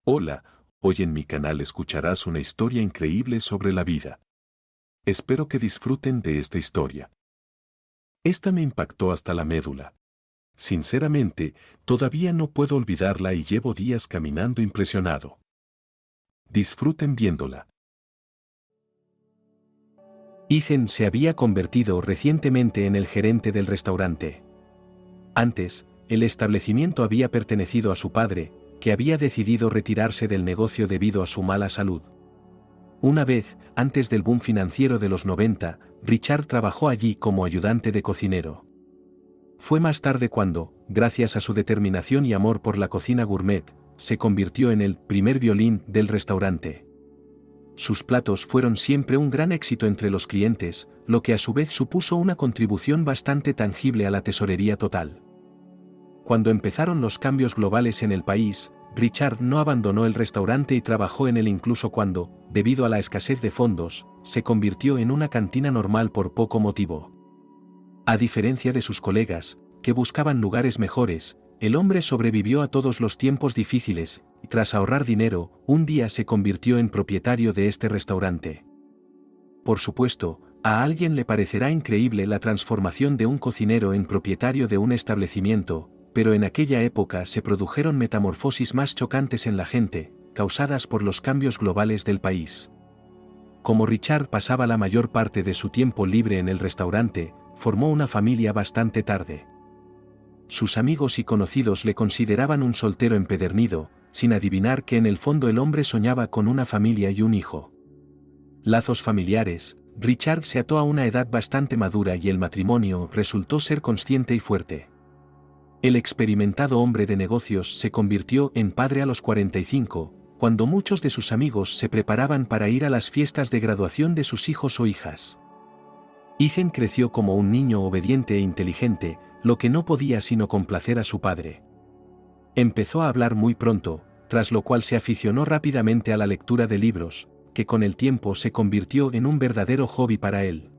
Hola, hoy en mi canal escucharás una historia increíble sobre la vida. Espero que disfruten de esta historia. Esta me impactó hasta la médula. Sinceramente, todavía no puedo olvidarla y llevo días caminando impresionado. Disfruten viéndola. Ethan se había convertido recientemente en el gerente del restaurante. Antes, el establecimiento había pertenecido a su padre, que había decidido retirarse del negocio debido a su mala salud. Una vez, antes del boom financiero de los 90, Richard trabajó allí como ayudante de cocinero. Fue más tarde cuando, gracias a su determinación y amor por la cocina gourmet, se convirtió en el primer violín del restaurante. Sus platos fueron siempre un gran éxito entre los clientes, lo que a su vez supuso una contribución bastante tangible a la tesorería total. Cuando empezaron los cambios globales en el país, Richard no abandonó el restaurante y trabajó en él incluso cuando, debido a la escasez de fondos, se convirtió en una cantina normal por poco motivo. A diferencia de sus colegas, que buscaban lugares mejores, el hombre sobrevivió a todos los tiempos difíciles, y tras ahorrar dinero, un día se convirtió en propietario de este restaurante. Por supuesto, a alguien le parecerá increíble la transformación de un cocinero en propietario de un establecimiento, pero en aquella época se produjeron metamorfosis más chocantes en la gente, causadas por los cambios globales del país. Como Richard pasaba la mayor parte de su tiempo libre en el restaurante, formó una familia bastante tarde. Sus amigos y conocidos le consideraban un soltero empedernido, sin adivinar que en el fondo el hombre soñaba con una familia y un hijo. Lazos familiares, Richard se ató a una edad bastante madura y el matrimonio resultó ser consciente y fuerte. El experimentado hombre de negocios se convirtió en padre a los 45, cuando muchos de sus amigos se preparaban para ir a las fiestas de graduación de sus hijos o hijas. Ethan creció como un niño obediente e inteligente, lo que no podía sino complacer a su padre. Empezó a hablar muy pronto, tras lo cual se aficionó rápidamente a la lectura de libros, que con el tiempo se convirtió en un verdadero hobby para él.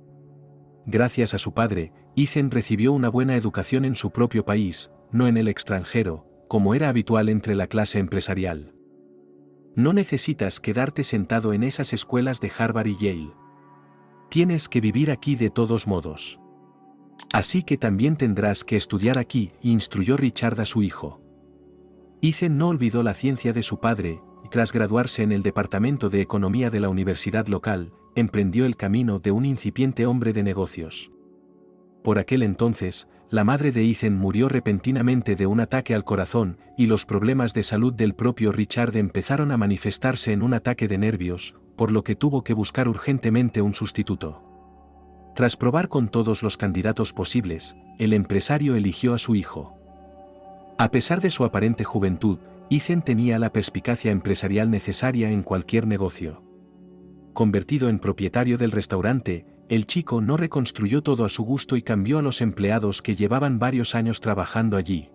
Gracias a su padre, Ethan recibió una buena educación en su propio país, no en el extranjero, como era habitual entre la clase empresarial. No necesitas quedarte sentado en esas escuelas de Harvard y Yale. Tienes que vivir aquí de todos modos. Así que también tendrás que estudiar aquí, instruyó Richard a su hijo. Ethan no olvidó la ciencia de su padre, y tras graduarse en el departamento de economía de la universidad local, emprendió el camino de un incipiente hombre de negocios. Por aquel entonces, la madre de Ethan murió repentinamente de un ataque al corazón, y los problemas de salud del propio Richard empezaron a manifestarse en un ataque de nervios, por lo que tuvo que buscar urgentemente un sustituto. Tras probar con todos los candidatos posibles, el empresario eligió a su hijo. A pesar de su aparente juventud, Ethan tenía la perspicacia empresarial necesaria en cualquier negocio. Convertido en propietario del restaurante, el chico no reconstruyó todo a su gusto y cambió a los empleados que llevaban varios años trabajando allí.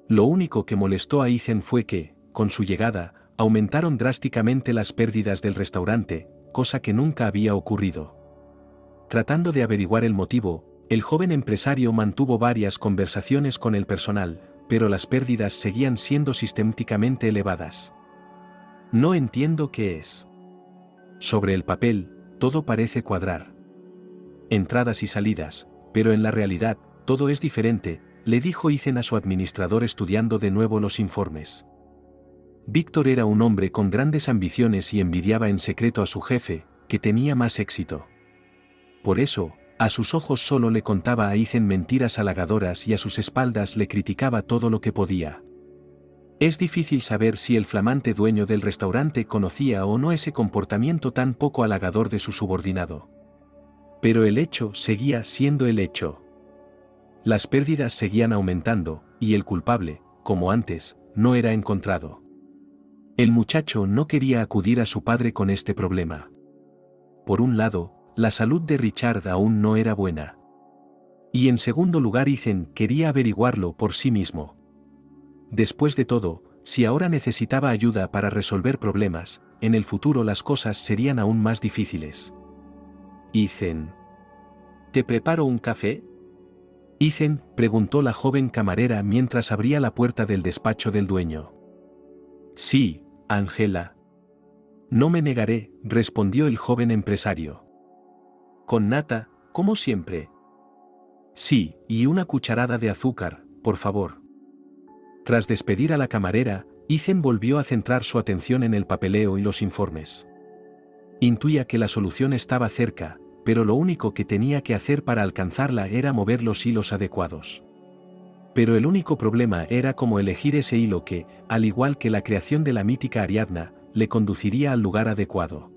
Lo único que molestó a Ethan fue que, con su llegada, aumentaron drásticamente las pérdidas del restaurante, cosa que nunca había ocurrido. Tratando de averiguar el motivo, el joven empresario mantuvo varias conversaciones con el personal, pero las pérdidas seguían siendo sistemáticamente elevadas. No entiendo qué es. Sobre el papel, todo parece cuadrar. Entradas y salidas, pero en la realidad, todo es diferente, le dijo Ethan a su administrador estudiando de nuevo los informes. Víctor era un hombre con grandes ambiciones y envidiaba en secreto a su jefe, que tenía más éxito. Por eso, a sus ojos solo le contaba a Ethan mentiras halagadoras y a sus espaldas le criticaba todo lo que podía. Es difícil saber si el flamante dueño del restaurante conocía o no ese comportamiento tan poco halagador de su subordinado. Pero el hecho seguía siendo el hecho. Las pérdidas seguían aumentando, y el culpable, como antes, no era encontrado. El muchacho no quería acudir a su padre con este problema. Por un lado, la salud de Richard aún no era buena. Y en segundo lugar, Ethan quería averiguarlo por sí mismo. Después de todo, si ahora necesitaba ayuda para resolver problemas, en el futuro las cosas serían aún más difíciles. Ethan. ¿Te preparo un café? Ethan, preguntó la joven camarera mientras abría la puerta del despacho del dueño. Sí, Ángela. No me negaré, respondió el joven empresario. Con nata, como siempre. Sí, y una cucharada de azúcar, por favor. Tras despedir a la camarera, Ethan volvió a centrar su atención en el papeleo y los informes. Intuía que la solución estaba cerca, pero lo único que tenía que hacer para alcanzarla era mover los hilos adecuados. Pero el único problema era cómo elegir ese hilo que, al igual que la creación de la mítica Ariadna, le conduciría al lugar adecuado.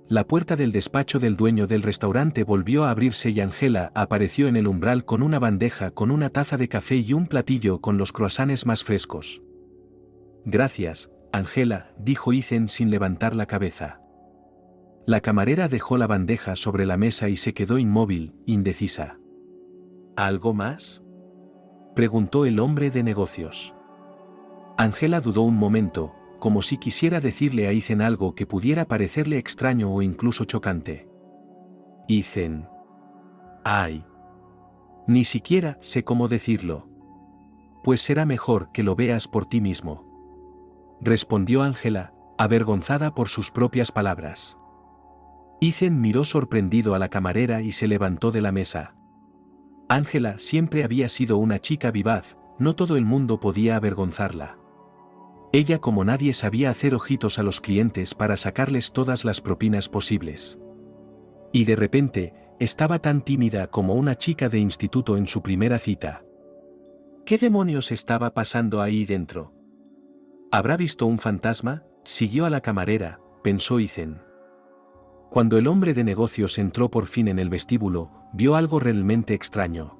La puerta del despacho del dueño del restaurante volvió a abrirse y Ángela apareció en el umbral con una bandeja con una taza de café y un platillo con los croissants más frescos. Gracias, Ángela, dijo Ethan sin levantar la cabeza. La camarera dejó la bandeja sobre la mesa y se quedó inmóvil, indecisa. ¿Algo más?, preguntó el hombre de negocios. Ángela dudó un momento, como si quisiera decirle a Ethan algo que pudiera parecerle extraño o incluso chocante. Ethan. Ay. Ni siquiera sé cómo decirlo. Pues será mejor que lo veas por ti mismo. Respondió Ángela, avergonzada por sus propias palabras. Ethan miró sorprendido a la camarera y se levantó de la mesa. Ángela siempre había sido una chica vivaz, no todo el mundo podía avergonzarla. Ella como nadie sabía hacer ojitos a los clientes para sacarles todas las propinas posibles. Y de repente, estaba tan tímida como una chica de instituto en su primera cita. ¿Qué demonios estaba pasando ahí dentro? ¿Habrá visto un fantasma?, siguió a la camarera, pensó Ethan. Cuando el hombre de negocios entró por fin en el vestíbulo, vio algo realmente extraño.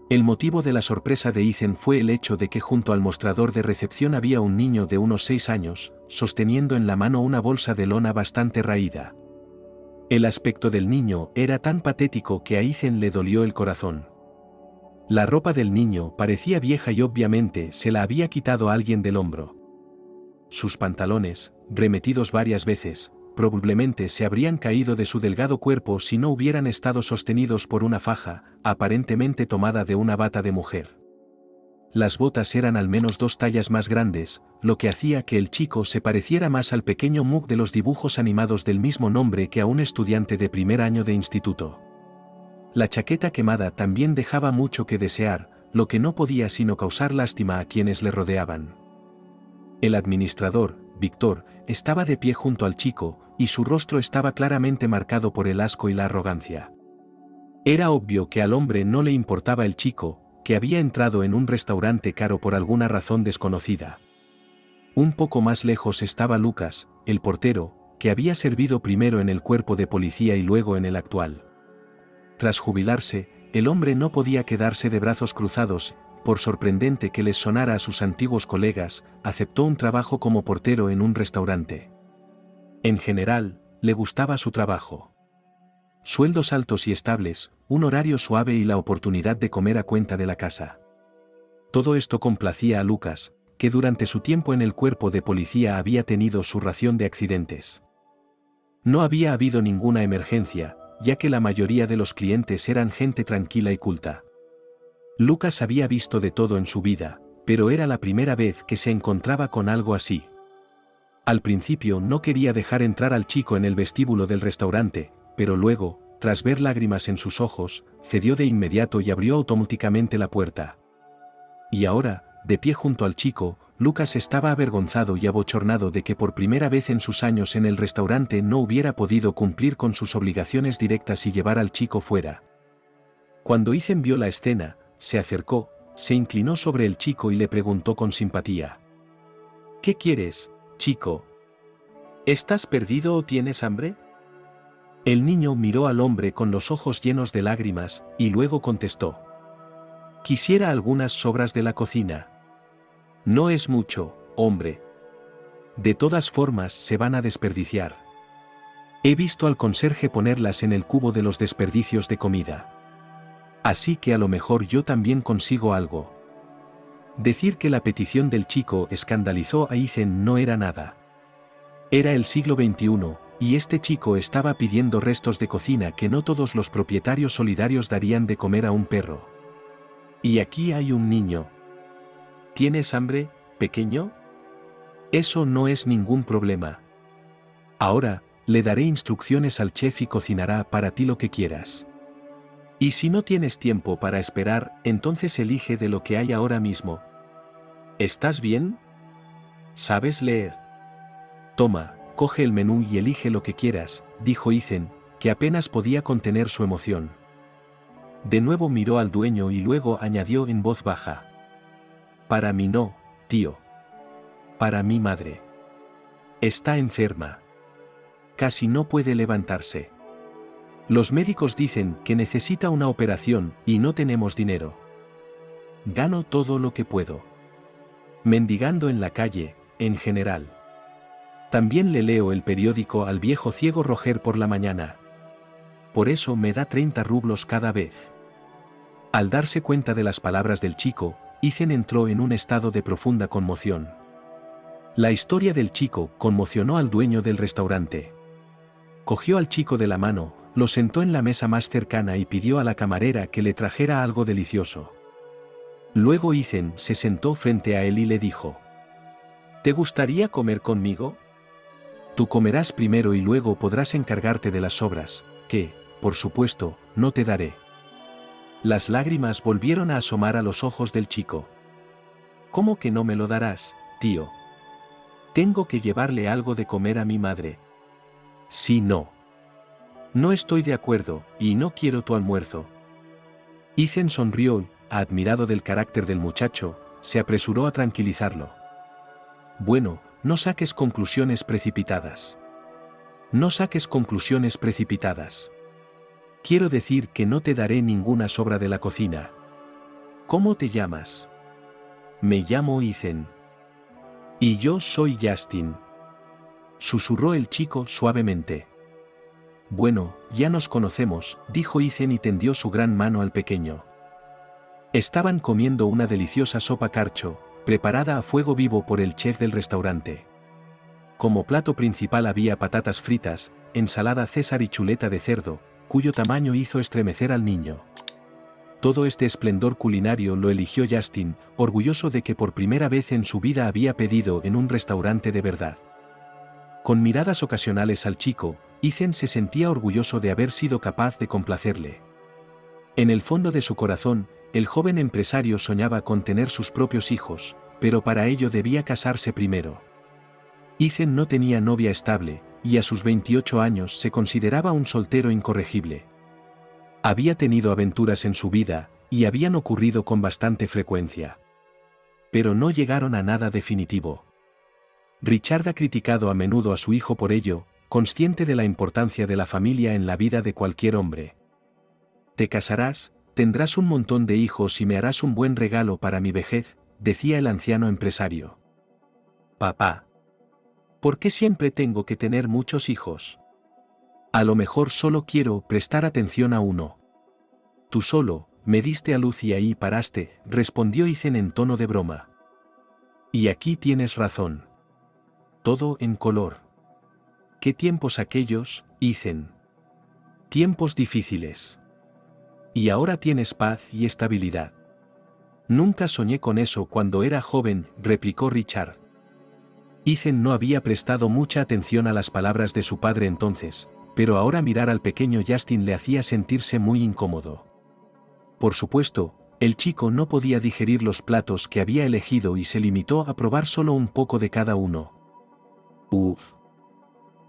El motivo de la sorpresa de Ethan fue el hecho de que junto al mostrador de recepción había un niño de unos 6 años, sosteniendo en la mano una bolsa de lona bastante raída. El aspecto del niño era tan patético que a Ethan le dolió el corazón. La ropa del niño parecía vieja y obviamente se la había quitado alguien del hombro. Sus pantalones, remetidos varias veces, probablemente se habrían caído de su delgado cuerpo si no hubieran estado sostenidos por una faja, aparentemente tomada de una bata de mujer. Las botas eran al menos 2 tallas más grandes, lo que hacía que el chico se pareciera más al pequeño Mug de los dibujos animados del mismo nombre que a un estudiante de primer año de instituto. La chaqueta quemada también dejaba mucho que desear, lo que no podía sino causar lástima a quienes le rodeaban. El administrador, Víctor, estaba de pie junto al chico, y su rostro estaba claramente marcado por el asco y la arrogancia. Era obvio que al hombre no le importaba el chico, que había entrado en un restaurante caro por alguna razón desconocida. Un poco más lejos estaba Lucas, el portero, que había servido primero en el cuerpo de policía y luego en el actual. Tras jubilarse, el hombre no podía quedarse de brazos cruzados. Por sorprendente que les sonara a sus antiguos colegas, aceptó un trabajo como portero en un restaurante. En general, le gustaba su trabajo. Sueldos altos y estables, un horario suave y la oportunidad de comer a cuenta de la casa. Todo esto complacía a Lucas, que durante su tiempo en el cuerpo de policía había tenido su ración de accidentes. No había habido ninguna emergencia, ya que la mayoría de los clientes eran gente tranquila y culta. Lucas había visto de todo en su vida, pero era la primera vez que se encontraba con algo así. Al principio no quería dejar entrar al chico en el vestíbulo del restaurante, pero luego, tras ver lágrimas en sus ojos, cedió de inmediato y abrió automáticamente la puerta. Y ahora, de pie junto al chico, Lucas estaba avergonzado y abochornado de que por primera vez en sus años en el restaurante no hubiera podido cumplir con sus obligaciones directas y llevar al chico fuera. Cuando Ethan vio la escena, se acercó, se inclinó sobre el chico y le preguntó con simpatía. ¿Qué quieres, chico? ¿Estás perdido o tienes hambre? El niño miró al hombre con los ojos llenos de lágrimas, y luego contestó. Quisiera algunas sobras de la cocina. No es mucho, hombre. De todas formas se van a desperdiciar. He visto al conserje ponerlas en el cubo de los desperdicios de comida. Así que a lo mejor yo también consigo algo. Decir que la petición del chico escandalizó a Ethan no era nada. Era el siglo XXI, y este chico estaba pidiendo restos de cocina que no todos los propietarios solidarios darían de comer a un perro. Y aquí hay un niño. ¿Tienes hambre, pequeño? Eso no es ningún problema. Ahora, le daré instrucciones al chef y cocinará para ti lo que quieras. Y si no tienes tiempo para esperar, entonces elige de lo que hay ahora mismo. ¿Estás bien? ¿Sabes leer? Toma, coge el menú y elige lo que quieras, dijo Ethan, que apenas podía contener su emoción. De nuevo miró al dueño y luego añadió en voz baja. Para mí no, tío. Para mi madre. Está enferma. Casi no puede levantarse. Los médicos dicen que necesita una operación y no tenemos dinero. Gano todo lo que puedo. Mendigando en la calle, en general. También le leo el periódico al viejo ciego Roger por la mañana. Por eso me da 30 rublos cada vez. Al darse cuenta de las palabras del chico, Ethan entró en un estado de profunda conmoción. La historia del chico conmocionó al dueño del restaurante. Cogió al chico de la mano, lo sentó en la mesa más cercana y pidió a la camarera que le trajera algo delicioso. Luego Ethan se sentó frente a él y le dijo: ¿Te gustaría comer conmigo? Tú comerás primero y luego podrás encargarte de las sobras, que, por supuesto, no te daré. Las lágrimas volvieron a asomar a los ojos del chico. ¿Cómo que no me lo darás, tío? Tengo que llevarle algo de comer a mi madre. Sí, no. No estoy de acuerdo, y no quiero tu almuerzo. Ethan sonrió y, admirado del carácter del muchacho, se apresuró a tranquilizarlo. Bueno, no saques conclusiones precipitadas. No saques conclusiones precipitadas. Quiero decir que no te daré ninguna sobra de la cocina. ¿Cómo te llamas? Me llamo Ethan. Y yo soy Justin. Susurró el chico suavemente. Bueno, ya nos conocemos, dijo Ethan y tendió su gran mano al pequeño. Estaban comiendo una deliciosa sopa carcho, preparada a fuego vivo por el chef del restaurante. Como plato principal había patatas fritas, ensalada César y chuleta de cerdo, cuyo tamaño hizo estremecer al niño. Todo este esplendor culinario lo eligió Justin, orgulloso de que por primera vez en su vida había pedido en un restaurante de verdad. Con miradas ocasionales al chico, Ethan se sentía orgulloso de haber sido capaz de complacerle. En el fondo de su corazón, el joven empresario soñaba con tener sus propios hijos, pero para ello debía casarse primero. Ethan no tenía novia estable, y a sus 28 años se consideraba un soltero incorregible. Había tenido aventuras en su vida, y habían ocurrido con bastante frecuencia. Pero no llegaron a nada definitivo. Richard ha criticado a menudo a su hijo por ello, consciente de la importancia de la familia en la vida de cualquier hombre. Te casarás, tendrás un montón de hijos y me harás un buen regalo para mi vejez, decía el anciano empresario. Papá. ¿Por qué siempre tengo que tener muchos hijos? A lo mejor solo quiero prestar atención a uno. Tú solo, me diste a luz y ahí paraste, respondió Ethan en tono de broma. Y aquí tienes razón. Todo en color. ¿Qué tiempos aquellos, Ethan? Tiempos difíciles. Y ahora tienes paz y estabilidad. Nunca soñé con eso cuando era joven, replicó Richard. Ethan no había prestado mucha atención a las palabras de su padre entonces, pero ahora mirar al pequeño Justin le hacía sentirse muy incómodo. Por supuesto, el chico no podía digerir los platos que había elegido y se limitó a probar solo un poco de cada uno. Uf.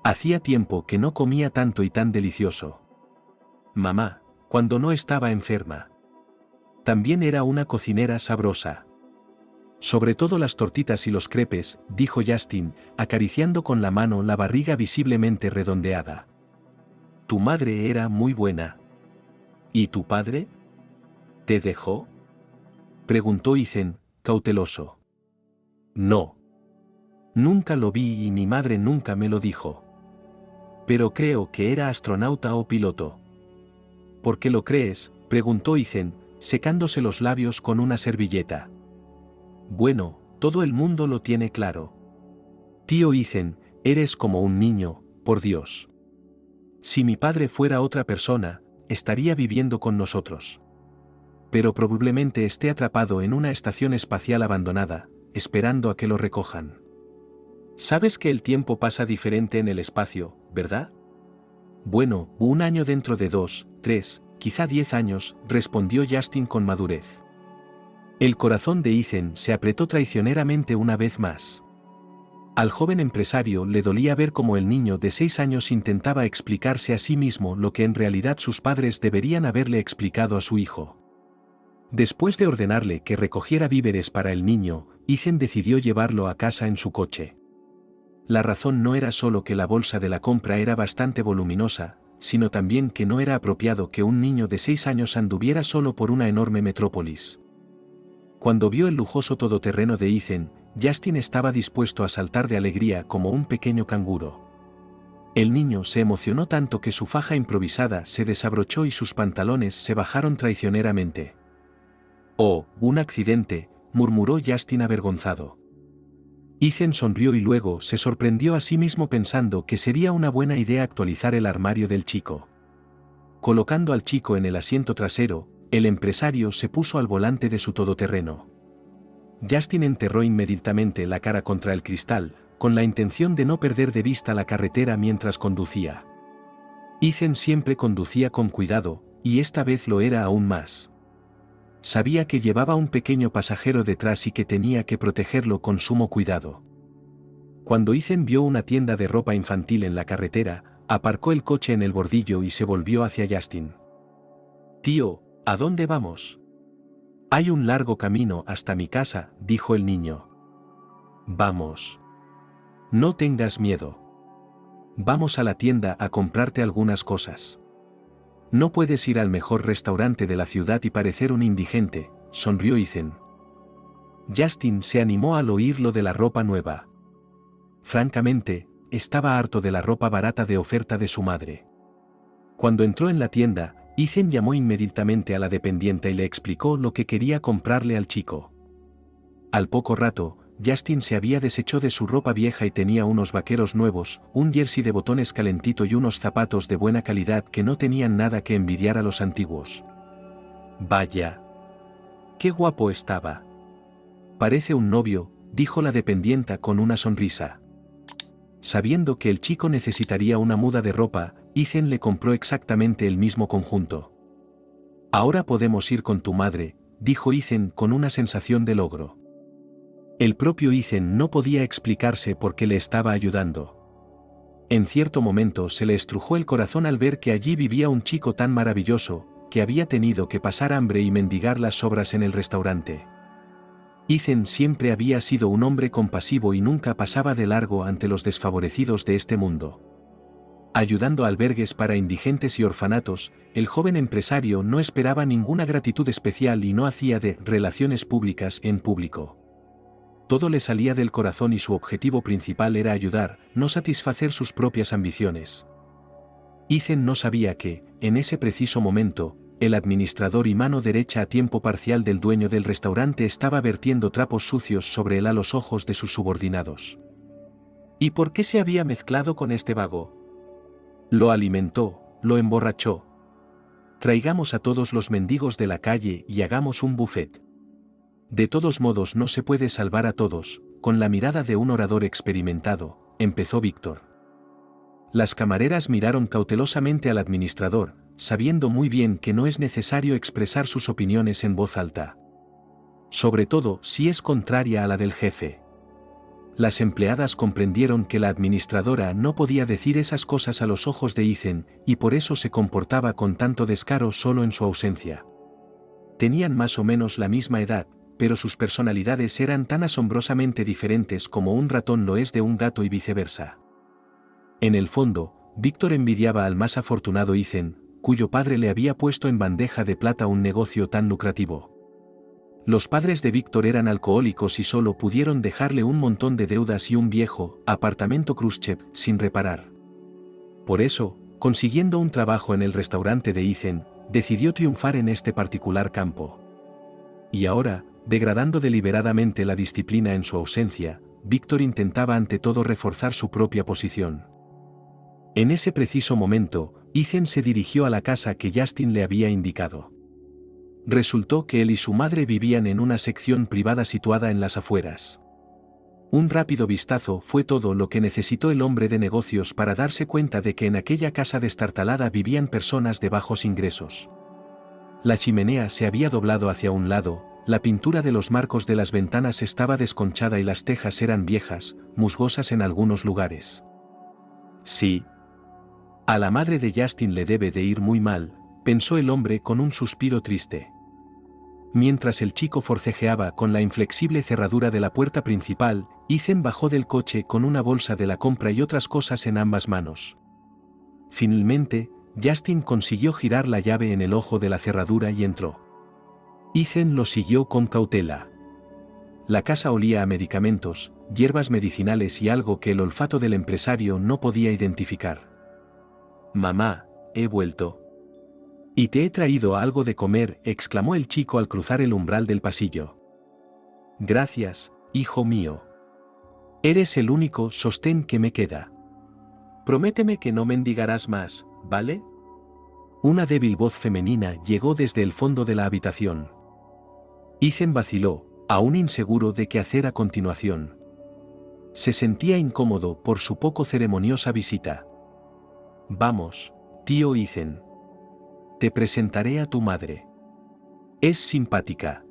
Hacía tiempo que no comía tanto y tan delicioso. Mamá, cuando no estaba enferma. También era una cocinera sabrosa. Sobre todo las tortitas y los crepes, dijo Justin, acariciando con la mano la barriga visiblemente redondeada. Tu madre era muy buena. ¿Y tu padre? ¿Te dejó? Preguntó Ethan, cauteloso. No. Nunca lo vi y mi madre nunca me lo dijo. Pero creo que era astronauta o piloto. ¿Por qué lo crees?, preguntó Ethan, secándose los labios con una servilleta. Bueno, todo el mundo lo tiene claro. Tío Ethan, eres como un niño, por Dios. Si mi padre fuera otra persona, estaría viviendo con nosotros. Pero probablemente esté atrapado en una estación espacial abandonada, esperando a que lo recojan. Sabes que el tiempo pasa diferente en el espacio, ¿verdad? Bueno, un año dentro de 2, 3, quizá 10 años, respondió Justin con madurez. El corazón de Ethan se apretó traicioneramente una vez más. Al joven empresario le dolía ver cómo el niño de 6 años intentaba explicarse a sí mismo lo que en realidad sus padres deberían haberle explicado a su hijo. Después de ordenarle que recogiera víveres para el niño, Ethan decidió llevarlo a casa en su coche. La razón no era solo que la bolsa de la compra era bastante voluminosa, sino también que no era apropiado que un niño de 6 años anduviera solo por una enorme metrópolis. Cuando vio el lujoso todoterreno de Ethan, Justin estaba dispuesto a saltar de alegría como un pequeño canguro. El niño se emocionó tanto que su faja improvisada se desabrochó y sus pantalones se bajaron traicioneramente. «Oh, un accidente», murmuró Justin avergonzado. Ethan sonrió y luego se sorprendió a sí mismo pensando que sería una buena idea actualizar el armario del chico. Colocando al chico en el asiento trasero, el empresario se puso al volante de su todoterreno. Justin enterró inmediatamente la cara contra el cristal, con la intención de no perder de vista la carretera mientras conducía. Ethan siempre conducía con cuidado, y esta vez lo era aún más. Sabía que llevaba un pequeño pasajero detrás y que tenía que protegerlo con sumo cuidado. Cuando Ethan vio una tienda de ropa infantil en la carretera, aparcó el coche en el bordillo y se volvió hacia Justin. «Tío, ¿a dónde vamos?» «Hay un largo camino hasta mi casa», dijo el niño. «Vamos. No tengas miedo. Vamos a la tienda a comprarte algunas cosas. No puedes ir al mejor restaurante de la ciudad y parecer un indigente», sonrió Ethan. Justin se animó al oír lo de la ropa nueva. Francamente, estaba harto de la ropa barata de oferta de su madre. Cuando entró en la tienda, Ethan llamó inmediatamente a la dependiente y le explicó lo que quería comprarle al chico. Al poco rato, Justin se había deshecho de su ropa vieja y tenía unos vaqueros nuevos, un jersey de botones calentito y unos zapatos de buena calidad que no tenían nada que envidiar a los antiguos. «Vaya. Qué guapo estaba. Parece un novio», dijo la dependienta con una sonrisa. Sabiendo que el chico necesitaría una muda de ropa, Ethan le compró exactamente el mismo conjunto. «Ahora podemos ir con tu madre», dijo Ethan con una sensación de logro. El propio Ethan no podía explicarse por qué le estaba ayudando. En cierto momento se le estrujó el corazón al ver que allí vivía un chico tan maravilloso, que había tenido que pasar hambre y mendigar las sobras en el restaurante. Ethan siempre había sido un hombre compasivo y nunca pasaba de largo ante los desfavorecidos de este mundo. Ayudando a albergues para indigentes y orfanatos, el joven empresario no esperaba ninguna gratitud especial y no hacía de relaciones públicas en público. Todo le salía del corazón y su objetivo principal era ayudar, no satisfacer sus propias ambiciones. Ethan no sabía que, en ese preciso momento, el administrador y mano derecha a tiempo parcial del dueño del restaurante estaba vertiendo trapos sucios sobre él a los ojos de sus subordinados. ¿Y por qué se había mezclado con este vago? Lo alimentó, lo emborrachó. Traigamos a todos los mendigos de la calle y hagamos un buffet. De todos modos no se puede salvar a todos, con la mirada de un orador experimentado, empezó Víctor. Las camareras miraron cautelosamente al administrador, sabiendo muy bien que no es necesario expresar sus opiniones en voz alta. Sobre todo si es contraria a la del jefe. Las empleadas comprendieron que la administradora no podía decir esas cosas a los ojos de Ethan, y por eso se comportaba con tanto descaro solo en su ausencia. Tenían más o menos la misma edad, pero sus personalidades eran tan asombrosamente diferentes como un ratón lo es de un gato y viceversa. En el fondo, Víctor envidiaba al más afortunado Ethan, cuyo padre le había puesto en bandeja de plata un negocio tan lucrativo. Los padres de Víctor eran alcohólicos y solo pudieron dejarle un montón de deudas y un viejo apartamento Khrushchev sin reparar. Por eso, consiguiendo un trabajo en el restaurante de Ethan, decidió triunfar en este particular campo. Y ahora, degradando deliberadamente la disciplina en su ausencia, Víctor intentaba ante todo reforzar su propia posición. En ese preciso momento, Ethan se dirigió a la casa que Justin le había indicado. Resultó que él y su madre vivían en una sección privada situada en las afueras. Un rápido vistazo fue todo lo que necesitó el hombre de negocios para darse cuenta de que en aquella casa destartalada vivían personas de bajos ingresos. La chimenea se había doblado hacia un lado, la pintura de los marcos de las ventanas estaba desconchada y las tejas eran viejas, musgosas en algunos lugares. Sí. A la madre de Justin le debe de ir muy mal, pensó el hombre con un suspiro triste. Mientras el chico forcejeaba con la inflexible cerradura de la puerta principal, Ethan bajó del coche con una bolsa de la compra y otras cosas en ambas manos. Finalmente, Justin consiguió girar la llave en el ojo de la cerradura y entró. Ethan lo siguió con cautela. La casa olía a medicamentos, hierbas medicinales y algo que el olfato del empresario no podía identificar. «Mamá, he vuelto. Y te he traído algo de comer», exclamó el chico al cruzar el umbral del pasillo. «Gracias, hijo mío. Eres el único sostén que me queda. Prométeme que no mendigarás más, ¿vale?» Una débil voz femenina llegó desde el fondo de la habitación. Ethan vaciló, aún inseguro de qué hacer a continuación. Se sentía incómodo por su poco ceremoniosa visita. «Vamos, tío Ethan. Te presentaré a tu madre. Es simpática».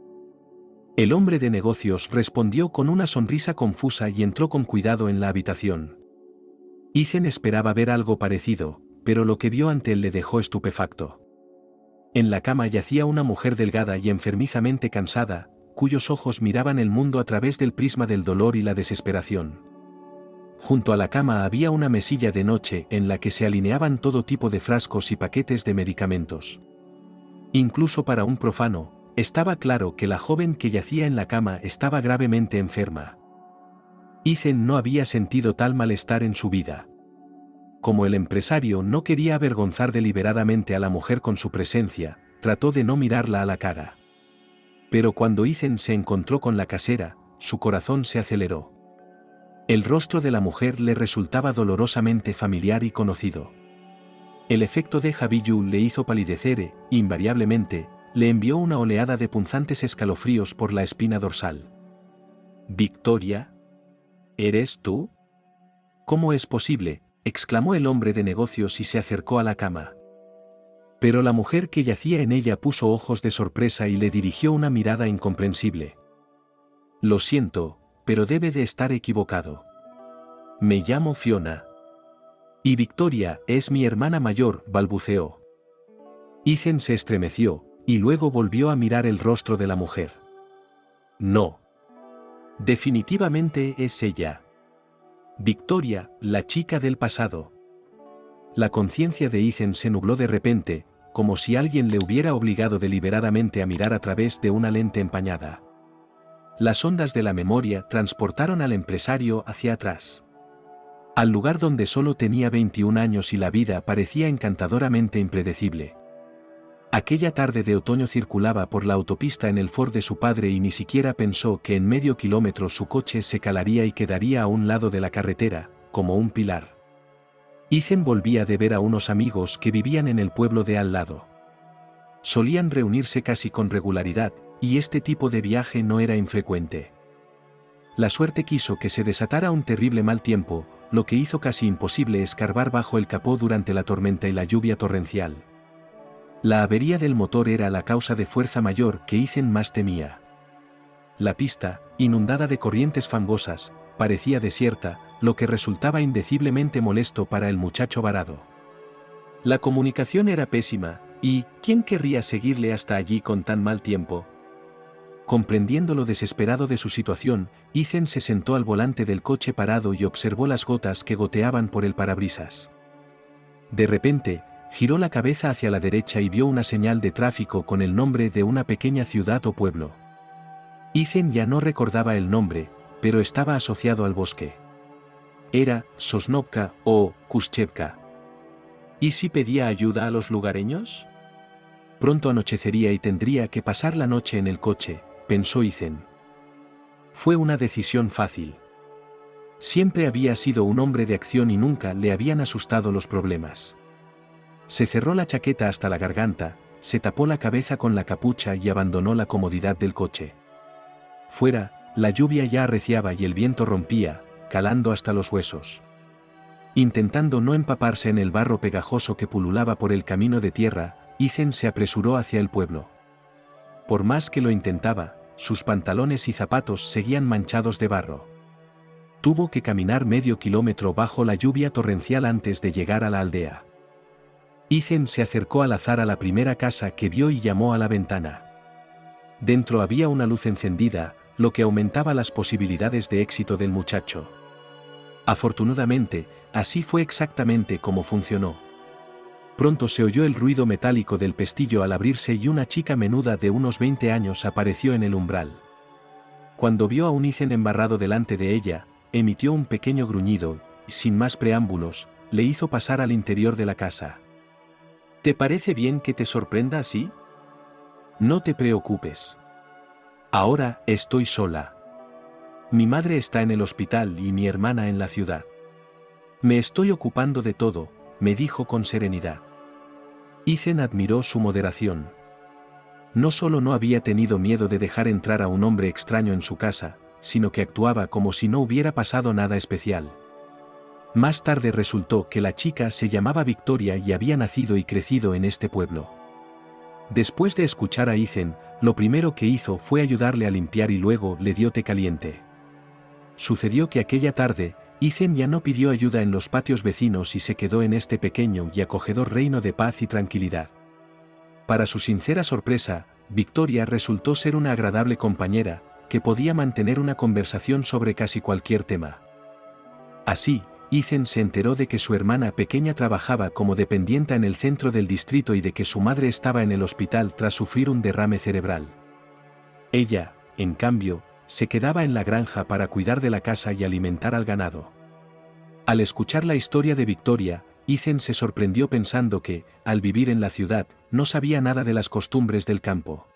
El hombre de negocios respondió con una sonrisa confusa y entró con cuidado en la habitación. Ethan esperaba ver algo parecido, pero lo que vio ante él le dejó estupefacto. En la cama yacía una mujer delgada y enfermizamente cansada, cuyos ojos miraban el mundo a través del prisma del dolor y la desesperación. Junto a la cama había una mesilla de noche en la que se alineaban todo tipo de frascos y paquetes de medicamentos. Incluso para un profano, estaba claro que la joven que yacía en la cama estaba gravemente enferma. Ethan no había sentido tal malestar en su vida. Como el empresario no quería avergonzar deliberadamente a la mujer con su presencia, trató de no mirarla a la cara. Pero cuando Ethan se encontró con la casera, su corazón se aceleró. El rostro de la mujer le resultaba dolorosamente familiar y conocido. El efecto de Javiyu le hizo palidecer e, invariablemente, le envió una oleada de punzantes escalofríos por la espina dorsal. «¿Victoria? ¿Eres tú? ¿Cómo es posible?», exclamó el hombre de negocios y se acercó a la cama. Pero la mujer que yacía en ella puso ojos de sorpresa y le dirigió una mirada incomprensible. «Lo siento, pero debe de estar equivocado. Me llamo Fiona. Y Victoria es mi hermana mayor», balbuceó. Ethan se estremeció, y luego volvió a mirar el rostro de la mujer. «No. Definitivamente es ella. Victoria, la chica del pasado». La conciencia de Ethan se nubló de repente, como si alguien le hubiera obligado deliberadamente a mirar a través de una lente empañada. Las ondas de la memoria transportaron al empresario hacia atrás. Al lugar donde solo tenía 21 años y la vida parecía encantadoramente impredecible. Aquella tarde de otoño circulaba por la autopista en el Ford de su padre y ni siquiera pensó que en medio kilómetro su coche se calaría y quedaría a un lado de la carretera, como un pilar. Ethan volvía de ver a unos amigos que vivían en el pueblo de al lado. Solían reunirse casi con regularidad, y este tipo de viaje no era infrecuente. La suerte quiso que se desatara un terrible mal tiempo, lo que hizo casi imposible escarbar bajo el capó durante la tormenta y la lluvia torrencial. La avería del motor era la causa de fuerza mayor que Ethan más temía. La pista, inundada de corrientes fangosas, parecía desierta, lo que resultaba indeciblemente molesto para el muchacho varado. La comunicación era pésima, y ¿quién querría seguirle hasta allí con tan mal tiempo? Comprendiendo lo desesperado de su situación, Ethan se sentó al volante del coche parado y observó las gotas que goteaban por el parabrisas. De repente, giró la cabeza hacia la derecha y vio una señal de tráfico con el nombre de una pequeña ciudad o pueblo. Ethan ya no recordaba el nombre, pero estaba asociado al bosque. Era Sosnovka o Kushchevka. ¿Y si pedía ayuda a los lugareños? Pronto anochecería y tendría que pasar la noche en el coche, pensó Ethan. Fue una decisión fácil. Siempre había sido un hombre de acción y nunca le habían asustado los problemas. Se cerró la chaqueta hasta la garganta, se tapó la cabeza con la capucha y abandonó la comodidad del coche. Fuera, la lluvia ya arreciaba y el viento rompía, calando hasta los huesos. Intentando no empaparse en el barro pegajoso que pululaba por el camino de tierra, Ethan se apresuró hacia el pueblo. Por más que lo intentaba, sus pantalones y zapatos seguían manchados de barro. Tuvo que caminar medio kilómetro bajo la lluvia torrencial antes de llegar a la aldea. Ethan se acercó al azar a la primera casa que vio y llamó a la ventana. Dentro había una luz encendida, lo que aumentaba las posibilidades de éxito del muchacho. Afortunadamente, así fue exactamente como funcionó. Pronto se oyó el ruido metálico del pestillo al abrirse y una chica menuda de unos 20 años apareció en el umbral. Cuando vio a un Ethan embarrado delante de ella, emitió un pequeño gruñido, y sin más preámbulos, le hizo pasar al interior de la casa. ¿Te parece bien que te sorprenda así? No te preocupes. Ahora estoy sola. Mi madre está en el hospital y mi hermana en la ciudad. Me estoy ocupando de todo, me dijo con serenidad. Ethan admiró su moderación. No solo no había tenido miedo de dejar entrar a un hombre extraño en su casa, sino que actuaba como si no hubiera pasado nada especial. Más tarde resultó que la chica se llamaba Victoria y había nacido y crecido en este pueblo. Después de escuchar a Ethan, lo primero que hizo fue ayudarle a limpiar y luego le dio té caliente. Sucedió que aquella tarde, Ethan ya no pidió ayuda en los patios vecinos y se quedó en este pequeño y acogedor reino de paz y tranquilidad. Para su sincera sorpresa, Victoria resultó ser una agradable compañera, que podía mantener una conversación sobre casi cualquier tema. Así, Ethan se enteró de que su hermana pequeña trabajaba como dependienta en el centro del distrito y de que su madre estaba en el hospital tras sufrir un derrame cerebral. Ella, en cambio, se quedaba en la granja para cuidar de la casa y alimentar al ganado. Al escuchar la historia de Victoria, Ethan se sorprendió pensando que, al vivir en la ciudad, no sabía nada de las costumbres del campo.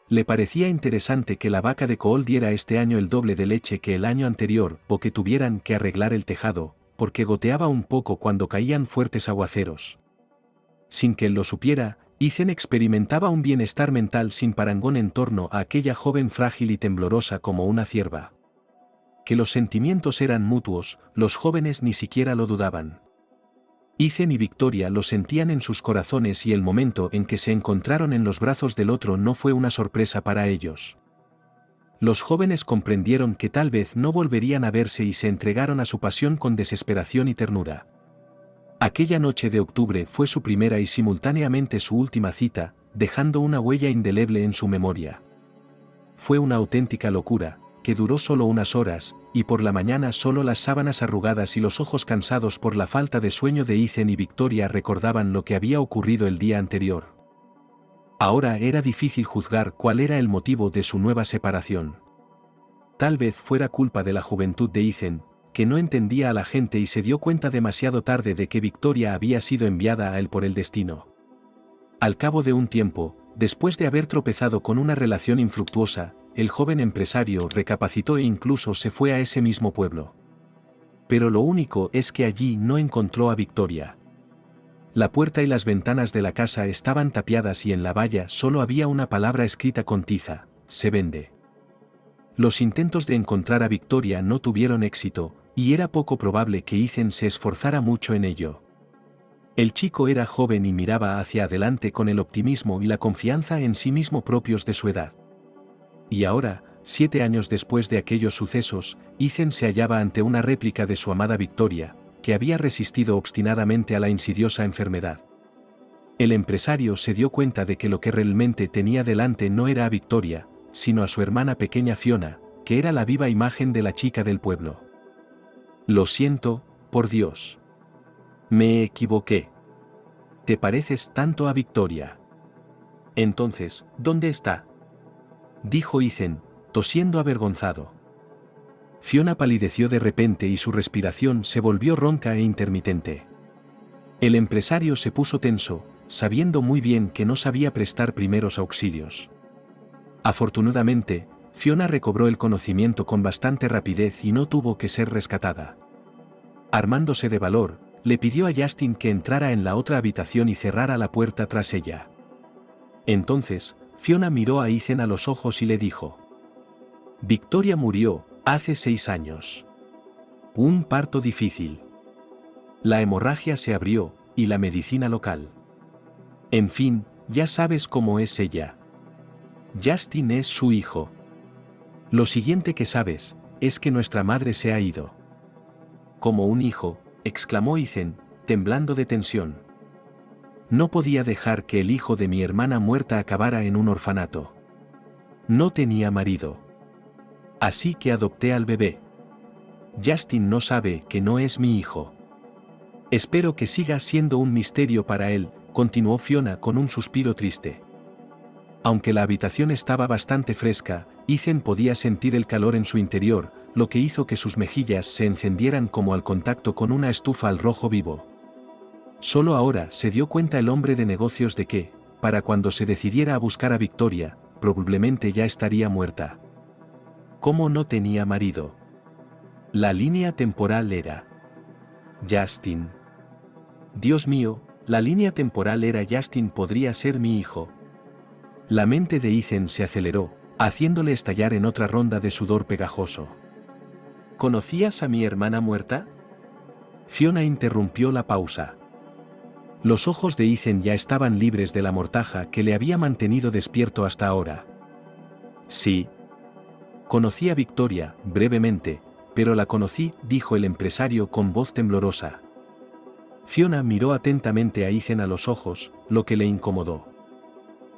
Le parecía interesante que la vaca de Cool diera este año el doble de leche que el año anterior o que tuvieran que arreglar el tejado, porque goteaba un poco cuando caían fuertes aguaceros. Sin que él lo supiera, Ethan experimentaba un bienestar mental sin parangón en torno a aquella joven frágil y temblorosa como una cierva. Que los sentimientos eran mutuos, los jóvenes ni siquiera lo dudaban. Ethan y Victoria lo sentían en sus corazones y el momento en que se encontraron en los brazos del otro no fue una sorpresa para ellos. Los jóvenes comprendieron que tal vez no volverían a verse y se entregaron a su pasión con desesperación y ternura. Aquella noche de octubre fue su primera y simultáneamente su última cita, dejando una huella indeleble en su memoria. Fue una auténtica locura, que duró solo unas horas, y por la mañana solo las sábanas arrugadas y los ojos cansados por la falta de sueño de Ethan y Victoria recordaban lo que había ocurrido el día anterior. Ahora era difícil juzgar cuál era el motivo de su nueva separación. Tal vez fuera culpa de la juventud de Ethan, que no entendía a la gente y se dio cuenta demasiado tarde de que Victoria había sido enviada a él por el destino. Al cabo de un tiempo, después de haber tropezado con una relación infructuosa, el joven empresario recapacitó e incluso se fue a ese mismo pueblo. Pero lo único es que allí no encontró a Victoria. La puerta y las ventanas de la casa estaban tapiadas y en la valla solo había una palabra escrita con tiza: se vende. Los intentos de encontrar a Victoria no tuvieron éxito, y era poco probable que Ethan se esforzara mucho en ello. El chico era joven y miraba hacia adelante con el optimismo y la confianza en sí mismo propios de su edad. Y ahora, 7 años después de aquellos sucesos, Ethan se hallaba ante una réplica de su amada Victoria, que había resistido obstinadamente a la insidiosa enfermedad. El empresario se dio cuenta de que lo que realmente tenía delante no era a Victoria, sino a su hermana pequeña Fiona, que era la viva imagen de la chica del pueblo. Lo siento, por Dios. Me equivoqué. Te pareces tanto a Victoria. Entonces, ¿dónde está?, dijo Ethan, tosiendo avergonzado. Fiona palideció de repente y su respiración se volvió ronca e intermitente. El empresario se puso tenso, sabiendo muy bien que no sabía prestar primeros auxilios. Afortunadamente, Fiona recobró el conocimiento con bastante rapidez y no tuvo que ser rescatada. Armándose de valor, le pidió a Justin que entrara en la otra habitación y cerrara la puerta tras ella. Entonces, Fiona miró a Ethan a los ojos y le dijo: Victoria murió hace 6 años. Un parto difícil. La hemorragia se abrió, y la medicina local. En fin, ya sabes cómo es ella. Justin es su hijo. Lo siguiente que sabes, es que nuestra madre se ha ido. Como un hijo, exclamó Ethan, temblando de tensión. No podía dejar que el hijo de mi hermana muerta acabara en un orfanato. No tenía marido. Así que adopté al bebé. Justin no sabe que no es mi hijo. Espero que siga siendo un misterio para él, continuó Fiona con un suspiro triste. Aunque la habitación estaba bastante fresca, Ethan podía sentir el calor en su interior, lo que hizo que sus mejillas se encendieran como al contacto con una estufa al rojo vivo. Solo ahora se dio cuenta el hombre de negocios de que, para cuando se decidiera a buscar a Victoria, probablemente ya estaría muerta. ¿Cómo no tenía marido? La línea temporal era Justin. Dios mío, la línea temporal era Justin podría ser mi hijo. La mente de Ethan se aceleró, haciéndole estallar en otra ronda de sudor pegajoso. ¿Conocías a mi hermana muerta? Fiona interrumpió la pausa. Los ojos de Ethan ya estaban libres de la mortaja que le había mantenido despierto hasta ahora. Sí. Conocí a Victoria, brevemente, pero la conocí, dijo el empresario con voz temblorosa. Fiona miró atentamente a Ethan a los ojos, lo que le incomodó.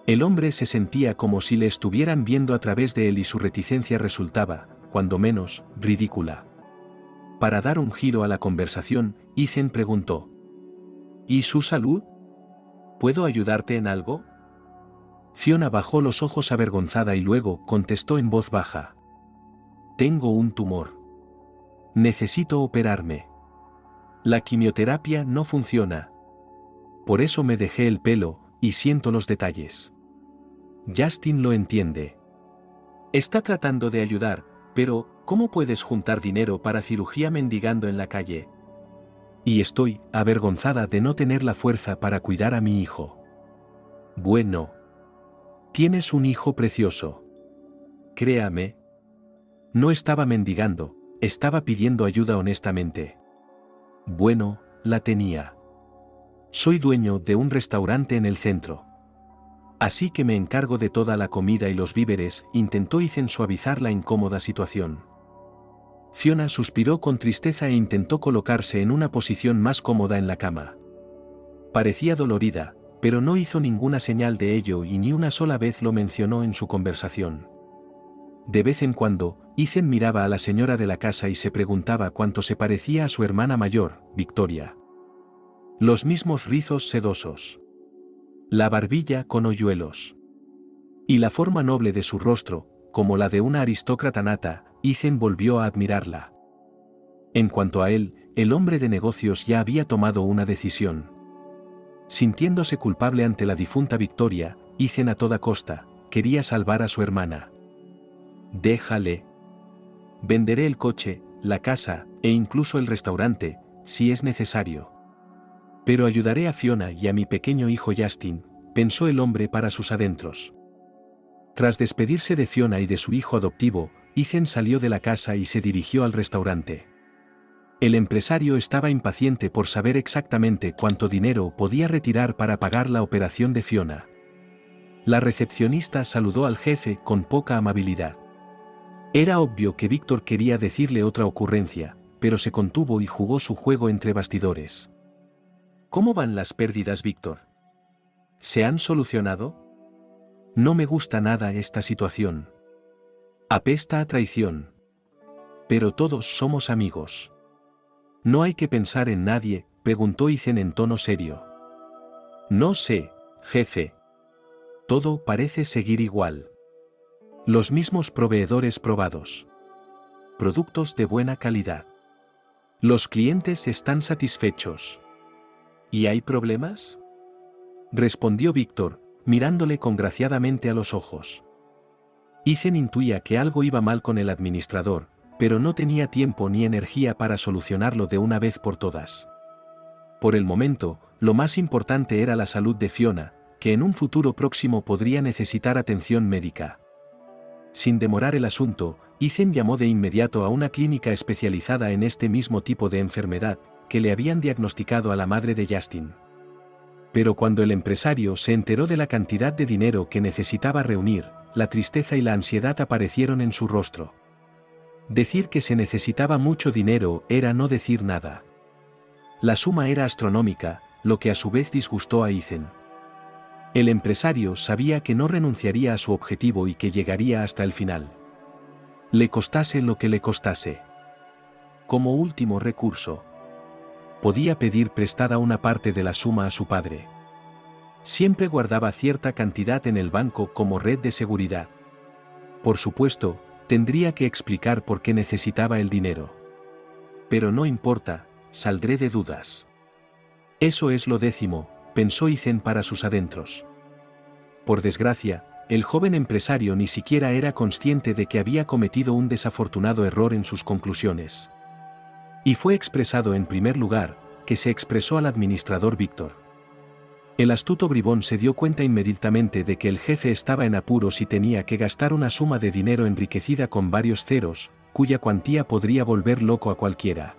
El hombre se sentía como si le estuvieran viendo a través de él y su reticencia resultaba, cuando menos, ridícula. Para dar un giro a la conversación, Ethan preguntó: ¿Y su salud? ¿Puedo ayudarte en algo? Fiona bajó los ojos avergonzada y luego contestó en voz baja: Tengo un tumor. Necesito operarme. La quimioterapia no funciona. Por eso me dejé el pelo, y siento los detalles. Justin lo entiende. Está tratando de ayudar, pero ¿cómo puedes juntar dinero para cirugía mendigando en la calle? Y estoy avergonzada de no tener la fuerza para cuidar a mi hijo. Bueno. Tienes un hijo precioso. Créame. No estaba mendigando, estaba pidiendo ayuda honestamente. Bueno, la tenía. Soy dueño de un restaurante en el centro. Así que me encargo de toda la comida y los víveres, intentó Ethan suavizar la incómoda situación. Fiona suspiró con tristeza e intentó colocarse en una posición más cómoda en la cama. Parecía dolorida, pero no hizo ninguna señal de ello y ni una sola vez lo mencionó en su conversación. De vez en cuando, Ethan miraba a la señora de la casa y se preguntaba cuánto se parecía a su hermana mayor, Victoria. Los mismos rizos sedosos. La barbilla con hoyuelos. Y la forma noble de su rostro, como la de una aristócrata nata, Ethan volvió a admirarla. En cuanto a él, el hombre de negocios ya había tomado una decisión. Sintiéndose culpable ante la difunta Victoria, Ethan a toda costa, quería salvar a su hermana. Déjale. Venderé el coche, la casa, e incluso el restaurante, si es necesario. Pero ayudaré a Fiona y a mi pequeño hijo Justin, pensó el hombre para sus adentros. Tras despedirse de Fiona y de su hijo adoptivo, Ethan salió de la casa y se dirigió al restaurante. El empresario estaba impaciente por saber exactamente cuánto dinero podía retirar para pagar la operación de Fiona. La recepcionista saludó al jefe con poca amabilidad. Era obvio que Víctor quería decirle otra ocurrencia, pero se contuvo y jugó su juego entre bastidores. ¿Cómo van las pérdidas, Víctor? ¿Se han solucionado? No me gusta nada esta situación. Apesta a traición. Pero todos somos amigos. ¿No hay que pensar en nadie?, preguntó Ethan en tono serio. No sé, jefe. Todo parece seguir igual. Los mismos proveedores probados. Productos de buena calidad. Los clientes están satisfechos. ¿Y hay problemas? Respondió Víctor, mirándole congraciadamente a los ojos. Ethan intuía que algo iba mal con el administrador, pero no tenía tiempo ni energía para solucionarlo de una vez por todas. Por el momento, lo más importante era la salud de Fiona, que en un futuro próximo podría necesitar atención médica. Sin demorar el asunto, Ethan llamó de inmediato a una clínica especializada en este mismo tipo de enfermedad, que le habían diagnosticado a la madre de Justin. Pero cuando el empresario se enteró de la cantidad de dinero que necesitaba reunir, la tristeza y la ansiedad aparecieron en su rostro. Decir que se necesitaba mucho dinero era no decir nada. La suma era astronómica, lo que a su vez disgustó a Ethan. El empresario sabía que no renunciaría a su objetivo y que llegaría hasta el final. Le costase lo que le costase. Como último recurso, podía pedir prestada una parte de la suma a su padre. Siempre guardaba cierta cantidad en el banco como red de seguridad. Por supuesto, tendría que explicar por qué necesitaba el dinero. Pero no importa, saldré de dudas. Eso es lo 10, pensó Ethan para sus adentros. Por desgracia, el joven empresario ni siquiera era consciente de que había cometido un desafortunado error en sus conclusiones. Y fue expresado en primer lugar, que se expresó al administrador Víctor. El astuto bribón se dio cuenta inmediatamente de que el jefe estaba en apuros y tenía que gastar una suma de dinero enriquecida con varios ceros, cuya cuantía podría volver loco a cualquiera.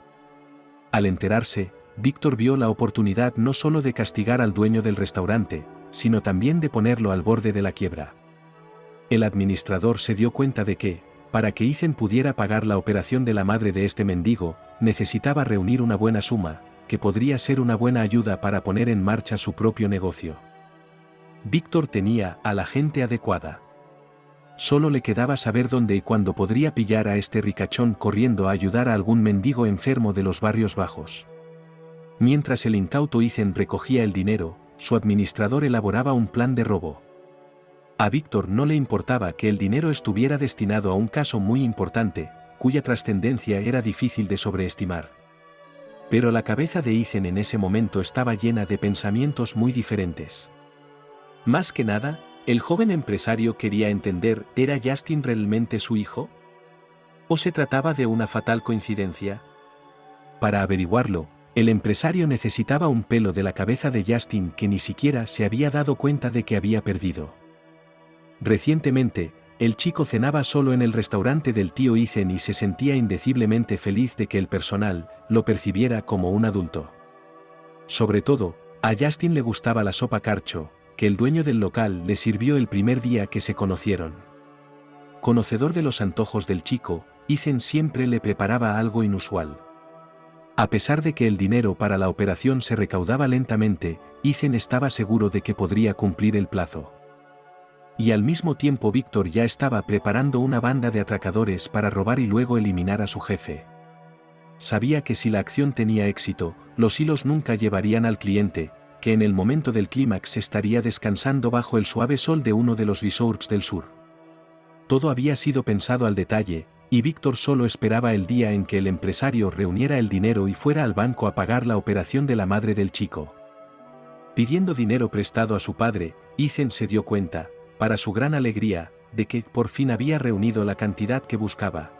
Al enterarse, Víctor vio la oportunidad no solo de castigar al dueño del restaurante, sino también de ponerlo al borde de la quiebra. El administrador se dio cuenta de que, para que Ethan pudiera pagar la operación de la madre de este mendigo, necesitaba reunir una buena suma, que podría ser una buena ayuda para poner en marcha su propio negocio. Víctor tenía a la gente adecuada. Solo le quedaba saber dónde y cuándo podría pillar a este ricachón corriendo a ayudar a algún mendigo enfermo de los barrios bajos. Mientras el incauto Ethan recogía el dinero, su administrador elaboraba un plan de robo. A Víctor no le importaba que el dinero estuviera destinado a un caso muy importante, cuya trascendencia era difícil de sobreestimar. Pero la cabeza de Ethan en ese momento estaba llena de pensamientos muy diferentes. Más que nada, el joven empresario quería entender, ¿era Justin realmente su hijo? ¿O se trataba de una fatal coincidencia? Para averiguarlo, el empresario necesitaba un pelo de la cabeza de Justin que ni siquiera se había dado cuenta de que había perdido. Recientemente, el chico cenaba solo en el restaurante del tío Ethan y se sentía indeciblemente feliz de que el personal lo percibiera como un adulto. Sobre todo, a Justin le gustaba la sopa carcho, que el dueño del local le sirvió el primer día que se conocieron. Conocedor de los antojos del chico, Ethan siempre le preparaba algo inusual. A pesar de que el dinero para la operación se recaudaba lentamente, Ethan estaba seguro de que podría cumplir el plazo. Y al mismo tiempo Víctor ya estaba preparando una banda de atracadores para robar y luego eliminar a su jefe. Sabía que si la acción tenía éxito, los hilos nunca llevarían al cliente, que en el momento del clímax estaría descansando bajo el suave sol de uno de los resorts del sur. Todo había sido pensado al detalle, y Víctor solo esperaba el día en que el empresario reuniera el dinero y fuera al banco a pagar la operación de la madre del chico. Pidiendo dinero prestado a su padre, Ethan se dio cuenta, para su gran alegría, de que por fin había reunido la cantidad que buscaba.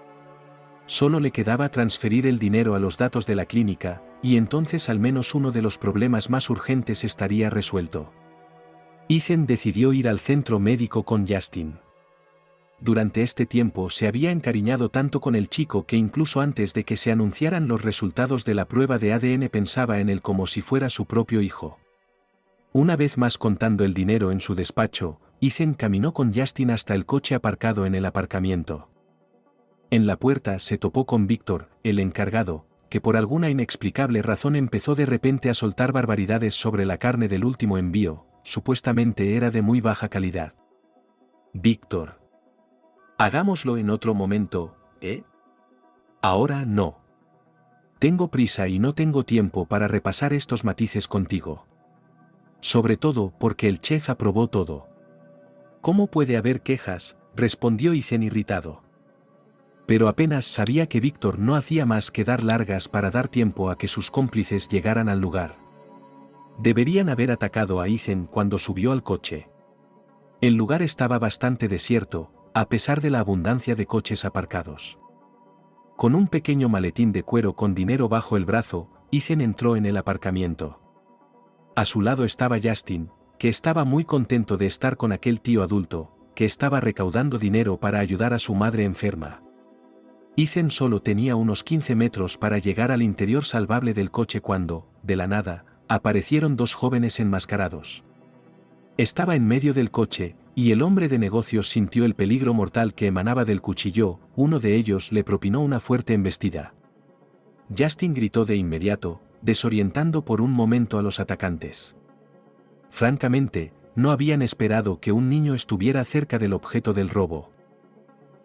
Solo le quedaba transferir el dinero a los datos de la clínica, y entonces al menos uno de los problemas más urgentes estaría resuelto. Ethan decidió ir al centro médico con Justin. Durante este tiempo se había encariñado tanto con el chico que incluso antes de que se anunciaran los resultados de la prueba de ADN pensaba en él como si fuera su propio hijo. Una vez más contando el dinero en su despacho, Ethan caminó con Justin hasta el coche aparcado en el aparcamiento. En la puerta se topó con Víctor, el encargado, que por alguna inexplicable razón empezó de repente a soltar barbaridades sobre la carne del último envío, supuestamente era de muy baja calidad. Víctor. Hagámoslo en otro momento, ¿eh? Ahora no. Tengo prisa y no tengo tiempo para repasar estos matices contigo. Sobre todo porque el chef aprobó todo. ¿Cómo puede haber quejas?, respondió Ethan irritado. Pero apenas sabía que Víctor no hacía más que dar largas para dar tiempo a que sus cómplices llegaran al lugar. Deberían haber atacado a Ethan cuando subió al coche. El lugar estaba bastante desierto, a pesar de la abundancia de coches aparcados. Con un pequeño maletín de cuero con dinero bajo el brazo, Ethan entró en el aparcamiento. A su lado estaba Justin, que estaba muy contento de estar con aquel tío adulto, que estaba recaudando dinero para ayudar a su madre enferma. Ethan solo tenía unos 15 metros para llegar al interior salvable del coche cuando, de la nada, aparecieron dos jóvenes enmascarados. Estaba en medio del coche, y el hombre de negocios sintió el peligro mortal que emanaba del cuchillo. Uno de ellos le propinó una fuerte embestida. Justin gritó de inmediato, desorientando por un momento a los atacantes. Francamente, no habían esperado que un niño estuviera cerca del objeto del robo.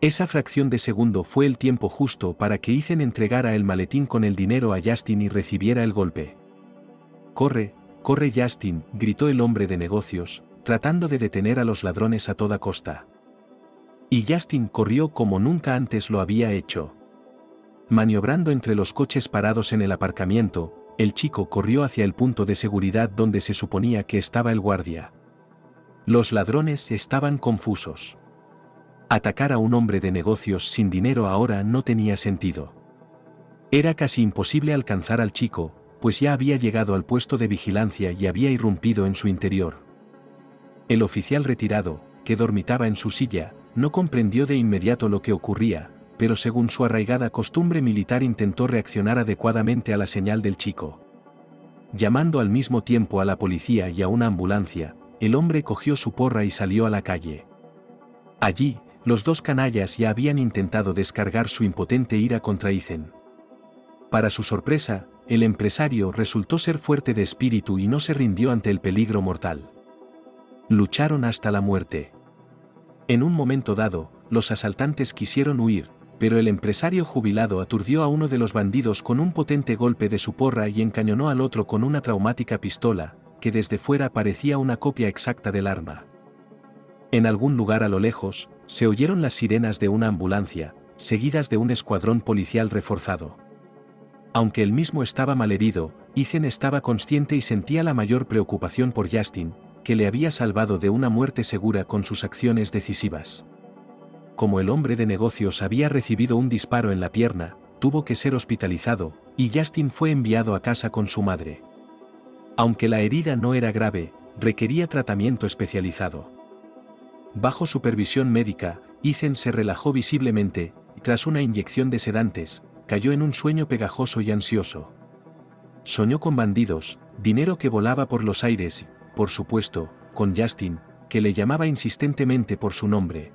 Esa fracción de segundo fue el tiempo justo para que Ethan entregara el maletín con el dinero a Justin y recibiera el golpe. «Corre, corre Justin», gritó el hombre de negocios, tratando de detener a los ladrones a toda costa. Y Justin corrió como nunca antes lo había hecho. Maniobrando entre los coches parados en el aparcamiento, el chico corrió hacia el punto de seguridad donde se suponía que estaba el guardia. Los ladrones estaban confusos. Atacar a un hombre de negocios sin dinero ahora no tenía sentido. Era casi imposible alcanzar al chico, pues ya había llegado al puesto de vigilancia y había irrumpido en su interior. El oficial retirado, que dormitaba en su silla, no comprendió de inmediato lo que ocurría, pero según su arraigada costumbre militar intentó reaccionar adecuadamente a la señal del chico. Llamando al mismo tiempo a la policía y a una ambulancia, el hombre cogió su porra y salió a la calle. Allí, los dos canallas ya habían intentado descargar su impotente ira contra Ethan. Para su sorpresa, el empresario resultó ser fuerte de espíritu y no se rindió ante el peligro mortal. Lucharon hasta la muerte. En un momento dado, los asaltantes quisieron huir, pero el empresario jubilado aturdió a uno de los bandidos con un potente golpe de su porra y encañonó al otro con una traumática pistola, que desde fuera parecía una copia exacta del arma. En algún lugar a lo lejos, se oyeron las sirenas de una ambulancia, seguidas de un escuadrón policial reforzado. Aunque él mismo estaba malherido, Ethan estaba consciente y sentía la mayor preocupación por Justin, que le había salvado de una muerte segura con sus acciones decisivas. Como el hombre de negocios había recibido un disparo en la pierna, tuvo que ser hospitalizado, y Justin fue enviado a casa con su madre. Aunque la herida no era grave, requería tratamiento especializado. Bajo supervisión médica, Ethan se relajó visiblemente, y tras una inyección de sedantes, cayó en un sueño pegajoso y ansioso. Soñó con bandidos, dinero que volaba por los aires y, por supuesto, con Justin, que le llamaba insistentemente por su nombre.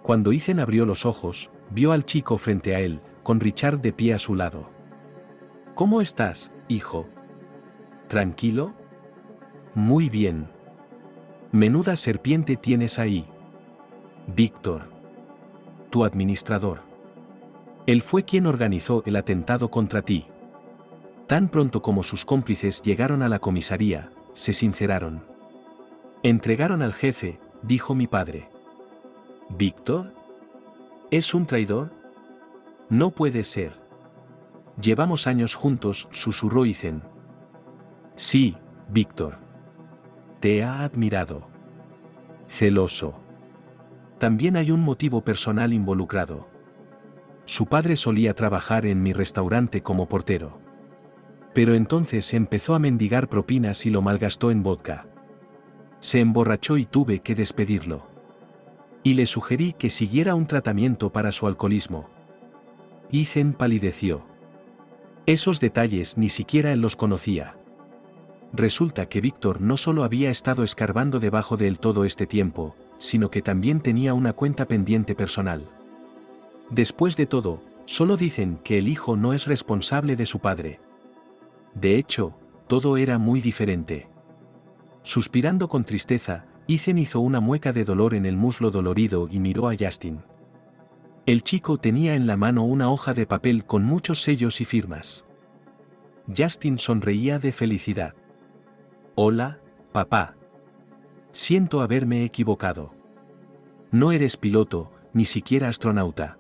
Cuando Ethan abrió los ojos, vio al chico frente a él, con Richard de pie a su lado. «¿Cómo estás, hijo? ¿Tranquilo? Muy bien. Menuda serpiente tienes ahí. Víctor. Tu administrador. Él fue quien organizó el atentado contra ti». Tan pronto como sus cómplices llegaron a la comisaría, se sinceraron. «Entregaron al jefe», dijo mi padre. «¿Víctor? ¿Es un traidor? No puede ser. Llevamos años juntos», susurró Ethan. «Sí, Víctor. Te ha admirado. Celoso. También hay un motivo personal involucrado. Su padre solía trabajar en mi restaurante como portero. Pero entonces empezó a mendigar propinas y lo malgastó en vodka. Se emborrachó y tuve que despedirlo. Y le sugerí que siguiera un tratamiento para su alcoholismo». Ethan palideció. Esos detalles ni siquiera él los conocía. Resulta que Víctor no solo había estado escarbando debajo de él todo este tiempo, sino que también tenía una cuenta pendiente personal. Después de todo, solo dicen que el hijo no es responsable de su padre. De hecho, todo era muy diferente. Suspirando con tristeza, Ethan hizo una mueca de dolor en el muslo dolorido y miró a Justin. El chico tenía en la mano una hoja de papel con muchos sellos y firmas. Justin sonreía de felicidad. «Hola, papá. Siento haberme equivocado. No eres piloto, ni siquiera astronauta.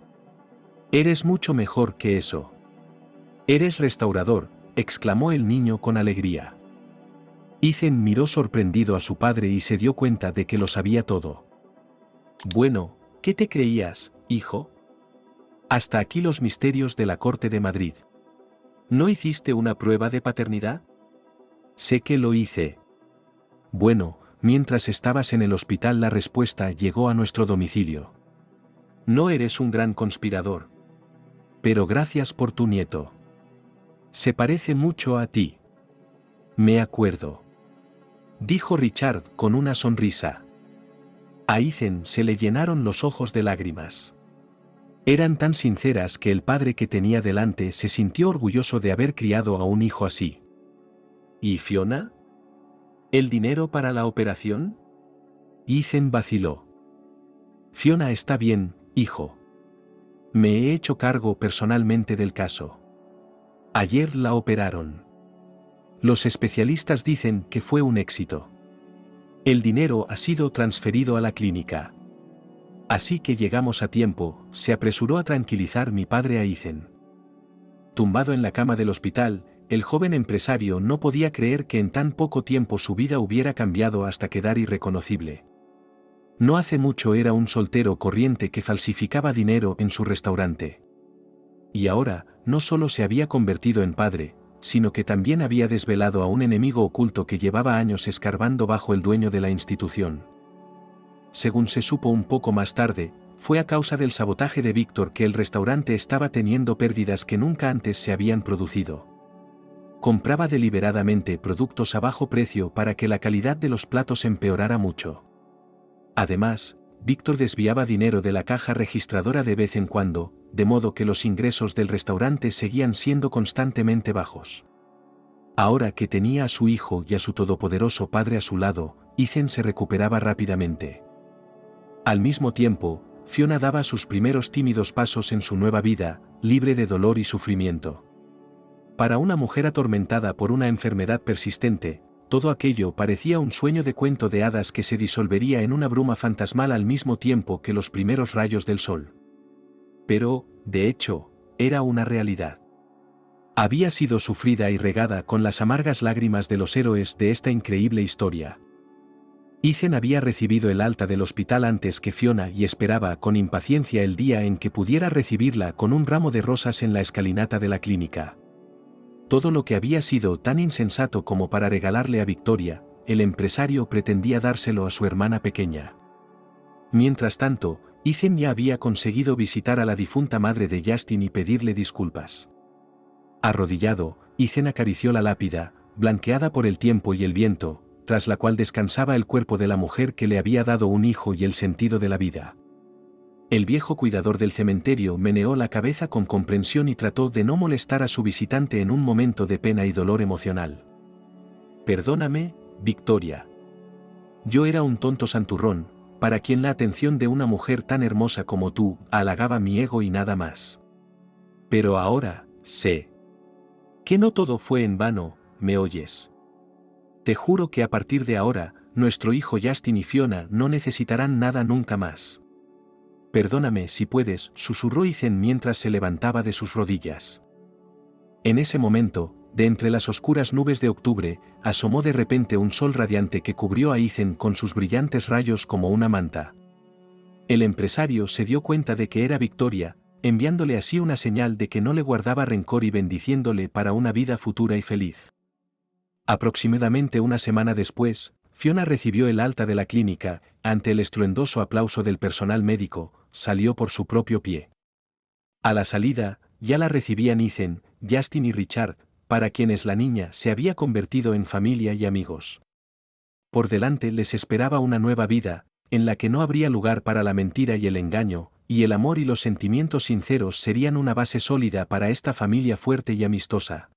Eres mucho mejor que eso. Eres restaurador», exclamó el niño con alegría. Ethan miró sorprendido a su padre y se dio cuenta de que lo sabía todo. «Bueno, ¿qué te creías, hijo? Hasta aquí los misterios de la corte de Madrid. ¿No hiciste una prueba de paternidad?» «Sé que lo hice». «Bueno, Mientras estabas en el hospital la respuesta llegó a nuestro domicilio. No eres un gran conspirador. Pero gracias por tu nieto. Se parece mucho a ti. Me acuerdo. Dijo Richard con una sonrisa. A Ethan se le llenaron los ojos de lágrimas. Eran tan sinceras que el padre que tenía delante se sintió orgulloso de haber criado a un hijo así. ¿Y Fiona? ¿El dinero para la operación? Ethan vaciló. Fiona está bien, hijo. Me he hecho cargo personalmente del caso. Ayer la operaron. Los especialistas dicen que fue un éxito. El dinero ha sido transferido a la clínica. Así que llegamos a tiempo, se apresuró a tranquilizar mi padre a Ethan. Tumbado en la cama del hospital, el joven empresario no podía creer que en tan poco tiempo su vida hubiera cambiado hasta quedar irreconocible. No hace mucho era un soltero corriente que falsificaba dinero en su restaurante. Y ahora, no solo se había convertido en padre, sino que también había desvelado a un enemigo oculto que llevaba años escarbando bajo el dueño de la institución. Según se supo un poco más tarde, fue a causa del sabotaje de Víctor que el restaurante estaba teniendo pérdidas que nunca antes se habían producido. Compraba deliberadamente productos a bajo precio para que la calidad de los platos empeorara mucho. Además, Víctor desviaba dinero de la caja registradora de vez en cuando, de modo que los ingresos del restaurante seguían siendo constantemente bajos. Ahora que tenía a su hijo y a su todopoderoso padre a su lado, Ethan se recuperaba rápidamente. Al mismo tiempo, Fiona daba sus primeros tímidos pasos en su nueva vida, libre de dolor y sufrimiento. Para una mujer atormentada por una enfermedad persistente, todo aquello parecía un sueño de cuento de hadas que se disolvería en una bruma fantasmal al mismo tiempo que los primeros rayos del sol. Pero, de hecho, era una realidad. Había sido sufrida y regada con las amargas lágrimas de los héroes de esta increíble historia. Ethan había recibido el alta del hospital antes que Fiona y esperaba con impaciencia el día en que pudiera recibirla con un ramo de rosas en la escalinata de la clínica. Todo lo que había sido tan insensato como para regalarle a Victoria, el empresario pretendía dárselo a su hermana pequeña. Mientras tanto, Ethan ya había conseguido visitar a la difunta madre de Justin y pedirle disculpas. Arrodillado, Ethan acarició la lápida, blanqueada por el tiempo y el viento, tras la cual descansaba el cuerpo de la mujer que le había dado un hijo y el sentido de la vida. El viejo cuidador del cementerio meneó la cabeza con comprensión y trató de no molestar a su visitante en un momento de pena y dolor emocional. Perdóname, Victoria. Yo era un tonto santurrón, para quien la atención de una mujer tan hermosa como tú halagaba mi ego y nada más. Pero ahora, sé que no todo fue en vano, ¿me oyes? Te juro que a partir de ahora, nuestro hijo Justin y Fiona no necesitarán nada nunca más. Perdóname si puedes, susurró Ethan mientras se levantaba de sus rodillas. En ese momento, de entre las oscuras nubes de octubre, asomó de repente un sol radiante que cubrió a Ethan con sus brillantes rayos como una manta. El empresario se dio cuenta de que era Victoria, enviándole así una señal de que no le guardaba rencor y bendiciéndole para una vida futura y feliz. Aproximadamente una semana después, Fiona recibió el alta de la clínica, ante el estruendoso aplauso del personal médico, salió por su propio pie. A la salida, ya la recibían Ethan, Justin y Richard, para quienes la niña se había convertido en familia y amigos. Por delante les esperaba una nueva vida, en la que no habría lugar para la mentira y el engaño, y el amor y los sentimientos sinceros serían una base sólida para esta familia fuerte y amistosa.